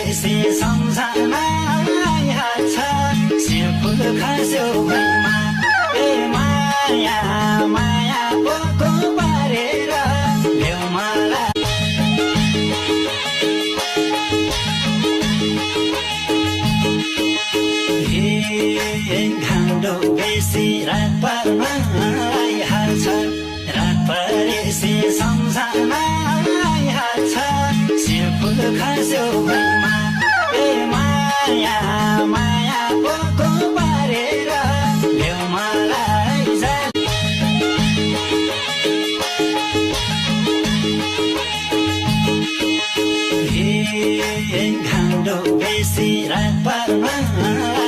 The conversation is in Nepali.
बेसी सम्झना आइहाल्छ सिर्फुल खस्यो भुइँमा ए माया माया पोको पारेर ल्याउ मलाई घाँडो बेसी रात पर्न आइहाल्छ रात परेसी सम्झना आइहाल्छ सिर्फुल खस्यो भुइँमा ए माया माया पोको पारेर ल्याउ मलाई घाँडो बेसी रात पर्न